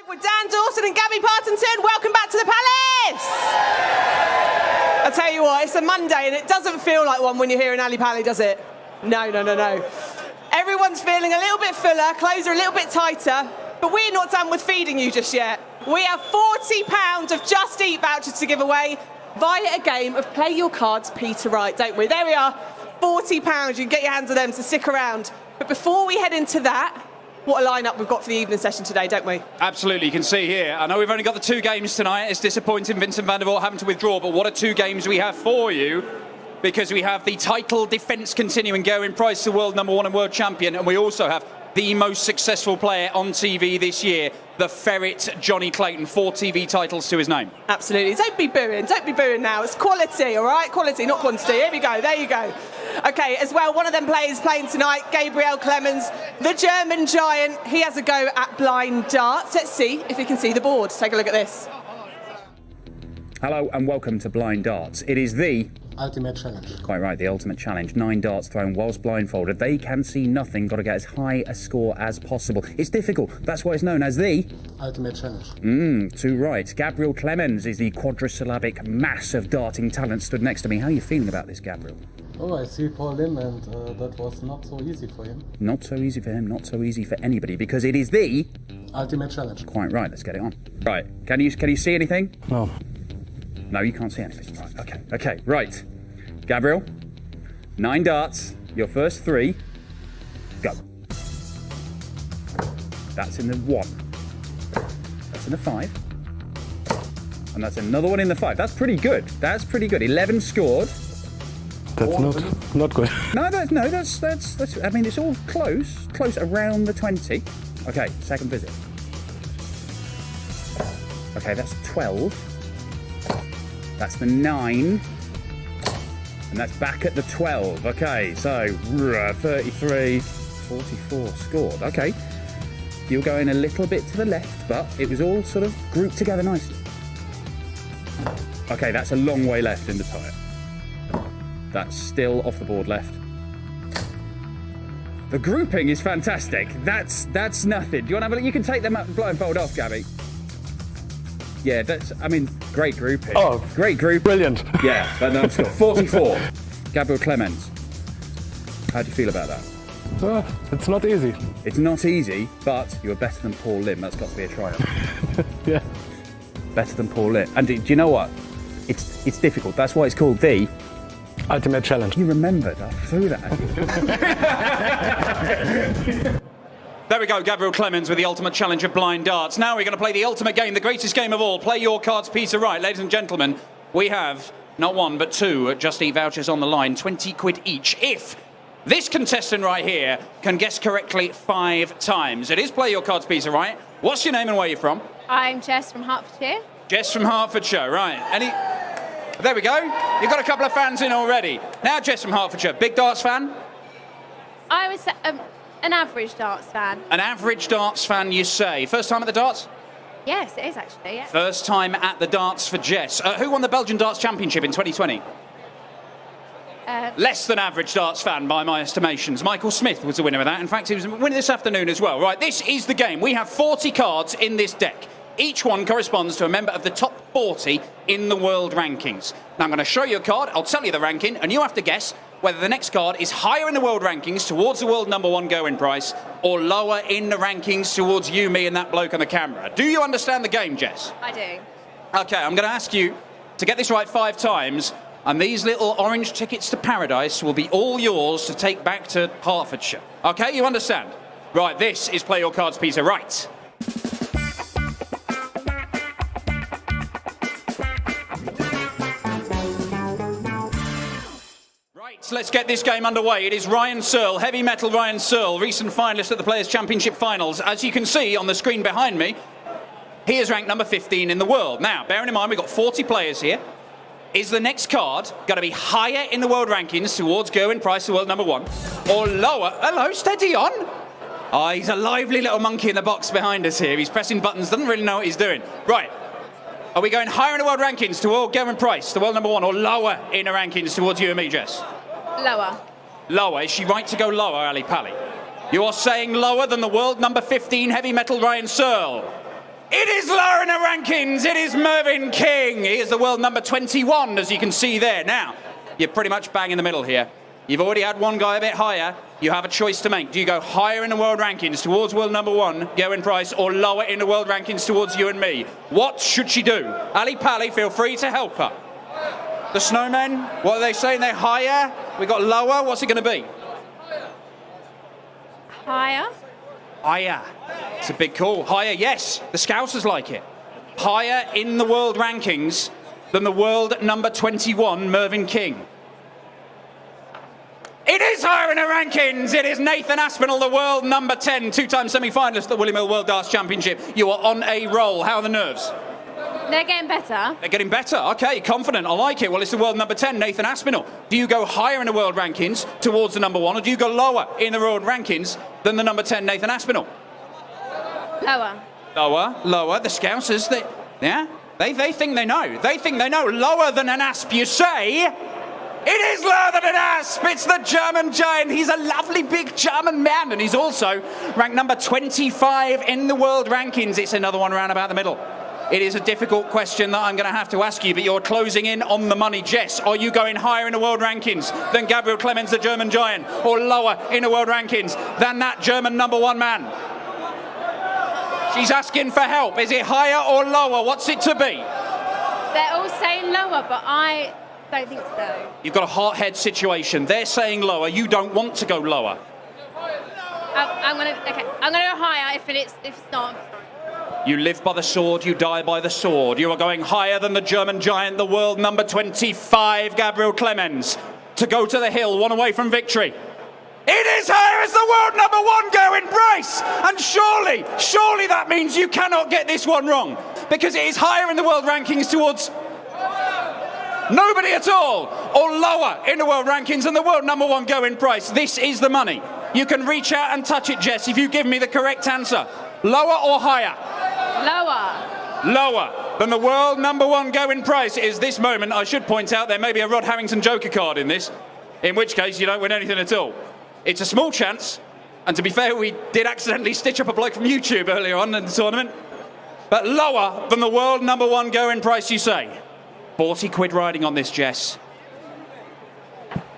Live with Dan Dawson and Gabby Partington. Welcome back to the Palace. I tell you what, it's a Monday and it doesn't feel like one when you're here in Ali Pali, does it? No. Everyone's feeling a little bit fuller, clothes are a little bit tighter, but we're not done with feeding you just yet. We have £40 of Just Eat vouchers to give away via a game of Play Your Cards Peter Wright, don't we? There we are, £40. You can get your hands on them, so stick around. But before we head into that, what a lineup we've got for the evening session today, don't we? Absolutely, you can see here. I know we've only got the 2 games tonight. It's disappointing Vincent van der Voort having to withdraw, but what are 2 games we have for you? Because we have the title defence continuing. Gerwyn Price, the world #1 and world champion, and we also have the most successful player on TV this year, the Ferret Johnny Clayton, 4 TV titles to his name. Absolutely. Don't be booing now. It's quality, all right? Quality, not quantity. Here we go. There you go. OK, as well, one of them players playing tonight, Gabriel Clemens, the German giant. He has a go at blind darts. Let's see if he can see the board. Take a look at this. Hello and welcome to Blind Darts. It is the Ultimate Challenge. Quite right, the Ultimate Challenge. 9 darts thrown whilst blindfolded. They can see nothing. Got to get as high a score as possible. It's difficult. That's why it's known as the Ultimate Challenge. Too right. Gabriel Clemens is the quadrisyllabic mass of darting talent stood next to me. How are you feeling about this, Gabriel? Oh, I see Paul Lim, and that was not so easy for him. Not so easy for him, not so easy for anybody, because it is the Ultimate Challenge. Quite right, let's get it on. Right, can you see anything? No. No, you can't see anything. Right, okay, right. Gabriel, 9 darts, your first 3, go. That's in the 1. That's in the 5. And that's another one in the 5. That's pretty good. 11 scored. That's not good. No, that's. I mean, it's all close around the 20. Okay, second visit. Okay, that's 12. That's the 9. And that's back at the 12. Okay, so 33, 44 scored. Okay, you're going a little bit to the left, but it was all sort of grouped together nicely. Okay, that's a long way left in the tyre. That's still off the board left. The grouping is fantastic. That's nothing. Do you want to have a look? You can take them blindfold off, Gabby. Yeah, great grouping. Oh, great group. Brilliant. Yeah, but no, 44. Gabriel Clemens. How do you feel about that? It's not easy. It's not easy, but you're better than Paul Lim. That's got to be a triumph. Yeah. Better than Paul Lim. And do you know what? It's difficult. That's why it's called the Ultimate Challenge. You remembered. I threw that at you. There we go, Gabriel Clemens with the Ultimate Challenge of Blind Darts. Now we're going to play the ultimate game, the greatest game of all. Play Your Cards Peter Wright. Ladies and gentlemen, we have not 1 but 2 Just Eat vouchers on the line, 20 quid each. If this contestant right here can guess correctly 5 times. It is Play Your Cards Peter Wright. What's your name and where you're from? I'm Jess from Hertfordshire. Jess from Hertfordshire, right. There we go. You've got a couple of fans in already. Now, Jess from Hertfordshire, big darts fan? I was an average darts fan. An average darts fan, you say. First time at the darts? Yes, it is actually, yeah. First time at the darts for Jess. Who won the Belgian Darts Championship in 2020? Less than average darts fan by my estimations. Michael Smith was the winner of that. In fact, he was winning this afternoon as well. Right, this is the game. We have 40 cards in this deck. Each one corresponds to a member of the top 40 in the world rankings. Now, I'm going to show you a card, I'll tell you the ranking, and you have to guess whether the next card is higher in the world rankings towards the world #1 Gerwyn Price or lower in the rankings towards you, me, and that bloke on the camera. Do you understand the game, Jess? I do. OK, I'm going to ask you to get this right 5 times, and these little orange tickets to paradise will be all yours to take back to Hertfordshire. OK, you understand? Right, this is Play Your Cards Peter Wright. So let's get this game underway. It is Ryan Searle, heavy metal Ryan Searle, recent finalist at the Players' Championship Finals. As you can see on the screen behind me, he is ranked number 15 in the world. Now, bearing in mind we've got 40 players here, is the next card going to be higher in the world rankings towards Gerwyn Price, the world #1, or lower? Hello, steady on. Oh, he's a lively little monkey in the box behind us here. He's pressing buttons, doesn't really know what he's doing. Right. Are we going higher in the world rankings towards Gerwyn Price, the world #1, or lower in the rankings towards you and me, Jess? Lower. Lower? Is she right to go lower, Ali Pali? You are saying lower than the world #15 heavy metal Ryan Searle? It is lower in the rankings. It is Mervyn King. He is the world number 21, as you can see there. Now, you're pretty much bang in the middle here. You've already had one guy a bit higher. You have a choice to make. Do you go higher in the world rankings towards world number 1, Gerwyn Price, or lower in the world rankings towards you and me? What should she do? Ali Pali, feel free to help her. The snowmen, what are they saying? They're higher? We got lower? What's it going to be? Higher. Higher. It's a big call. Higher, yes. The Scousers like it. Higher in the world rankings than the world number 21, Mervyn King. It is higher in the rankings. It is Nathan Aspinall, the world number 10, two-time semi-finalist at the William Hill World Darts Championship. You are on a roll. How are the nerves? They're getting better. They're getting better. Okay, confident. I like it. Well, it's the world number 10, Nathan Aspinall. Do you go higher in the world rankings towards the number 1, or do you go lower in the world rankings than the number 10, Nathan Aspinall? Lower. Lower. The Scousers, they think they know. They think they know. Lower than an Asp, you say? It is lower than an Asp. It's the German giant. He's a lovely big German man, and he's also ranked number 25 in the world rankings. It's another one round about the middle. It is a difficult question that I'm going to have to ask you, but you're closing in on the money. Jess, are you going higher in the world rankings than Gabriel Clemens, the German giant, or lower in the world rankings than that German number 1 man? She's asking for help. Is it higher or lower? What's it to be? They're all saying lower, but I don't think so. You've got a hot-head situation. They're saying lower. You don't want to go lower. I'm gonna go higher if it's not. You live by the sword, you die by the sword. You are going higher than the German giant, the world number 25, Gabriel Clemens, to go to the hill, one away from victory. It is higher as the world number 1, Gerwyn Price. And surely that means you cannot get this one wrong, because it is higher in the world rankings towards nobody at all, or lower in the world rankings than the world number 1, Gerwyn Price. This is the money. You can reach out and touch it, Jess, if you give me the correct answer. Lower or higher? Lower than the world number 1, Gerwyn Price. Is this moment. I should point out there may be a Rod Harrington Joker card in this, in which case you don't win anything at all. It's a small chance, and to be fair, we did accidentally stitch up a bloke from YouTube earlier on in the tournament. But lower than the world number 1, Gerwyn Price, you say? 40 quid riding on this, Jess.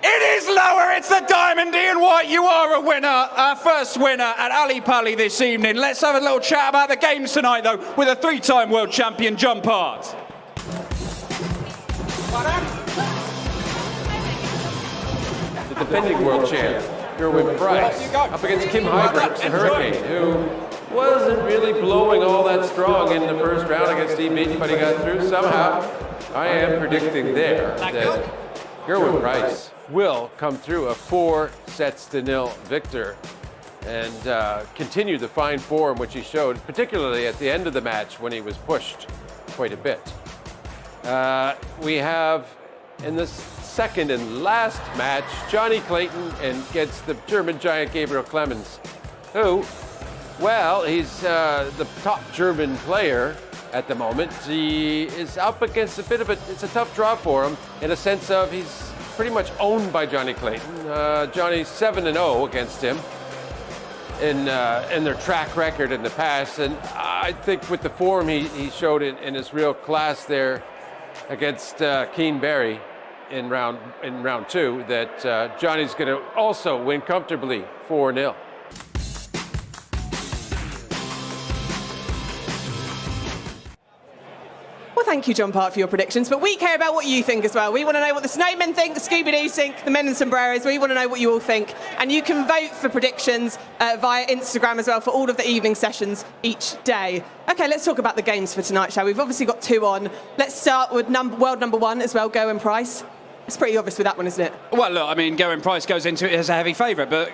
It is lower. It's the Diamond Ian White. You are a winner, our first winner at Ali Pali this evening. Let's have a little chat about the games tonight, though, with a 3-time world champion, John Part. The defending world champ, Gerwyn Price, up against Kim Huybrechts, the Hurricane, who wasn't really blowing all that strong in the first round against Steve Beaton, but he got through somehow. I am predicting there that Gerwyn Price will come through a 4-0 victor and continue the fine form which he showed, particularly at the end of the match when he was pushed quite a bit. We have in this second and last match Johnny Clayton against the German giant Gabriel Clemens, who, well, he's the top German player at the moment. He is up against it's a tough draw for him in a sense of he's pretty much owned by Johnny Clayton. Johnny's 7-0 against him in their track record in the past, and I think with the form he showed in his real class there against Keane Barry in round 2, that Johnny's going to also win comfortably 4-0. Well, thank you, John Part, for your predictions, but we care about what you think as well. We want to know what the Snowmen think, the Scooby-Doo think, the Men in Sombreros. We want to know what you all think, and you can vote for predictions via Instagram as well for all of the evening sessions each day. Okay, let's talk about the games for tonight, shall we? We've obviously got 2 on. Let's start with world number 1 as well, Gerwyn Price. It's pretty obvious with that one, isn't it? Well, look, I mean, Gerwyn Price goes into it as a heavy favourite, but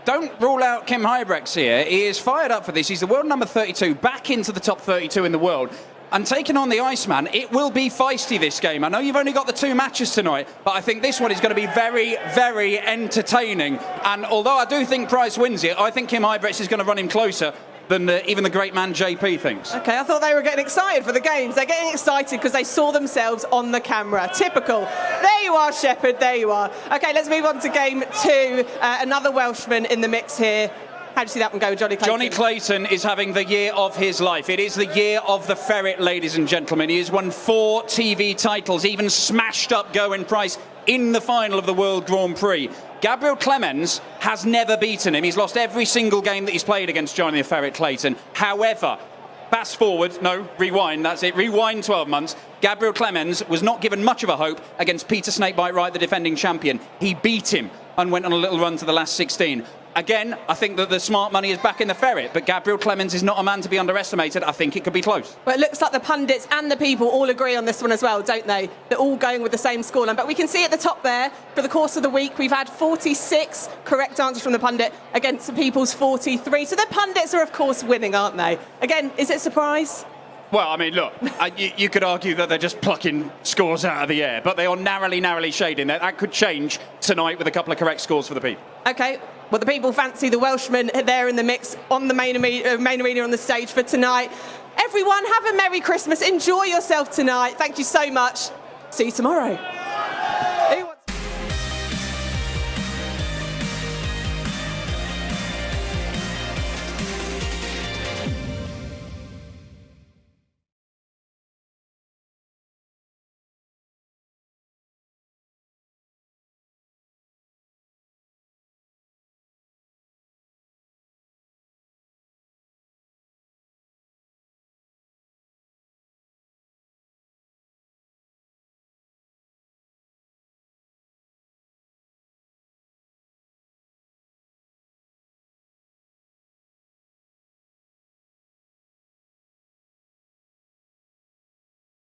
don't rule out Kim Huybrechts here. He is fired up for this. He's the world number 32, back into the top 32 in the world. And taking on the Iceman, it will be feisty, this game. I know you've only got the 2 matches tonight, but I think this one is going to be very, very entertaining. And although I do think Price wins it, I think Kim Huybrechts is going to run him closer than even the great man JP thinks. Okay, I thought they were getting excited for the games. They're getting excited because they saw themselves on the camera. Typical. There you are, Shepherd, there you are. Okay, let's move on to game 2. Another Welshman in the mix here. How do you see that one go, Johnny Clayton? Johnny Clayton is having the year of his life. It is the year of the ferret, ladies and gentlemen. He has won 4 TV titles, even smashed up Gerwyn Price in the final of the World Grand Prix. Gabriel Clemens has never beaten him. He's lost every single game that he's played against Johnny the Ferret Clayton. However, fast forward, no, rewind, that's it, rewind 12 months. Gabriel Clemens was not given much of a hope against Peter Snakebite Wright, the defending champion. He beat him and went on a little run to the last 16. Again, I think that the smart money is back in the ferret, but Gabriel Clemens is not a man to be underestimated. I think it could be close. Well, it looks like the pundits and the people all agree on this one as well, don't they? They're all going with the same scoreline. But we can see at the top there, for the course of the week, we've had 46 correct answers from the pundit against the people's 43. So the pundits are, of course, winning, aren't they? Again, is it a surprise? Well, I mean, look, you could argue that they're just plucking scores out of the air, but they are narrowly shading. That could change tonight with a couple of correct scores for the people. OK, well, the people fancy the Welshman there in the mix on the main arena on the stage for tonight. Everyone, have a Merry Christmas. Enjoy yourself tonight. Thank you so much. See you tomorrow.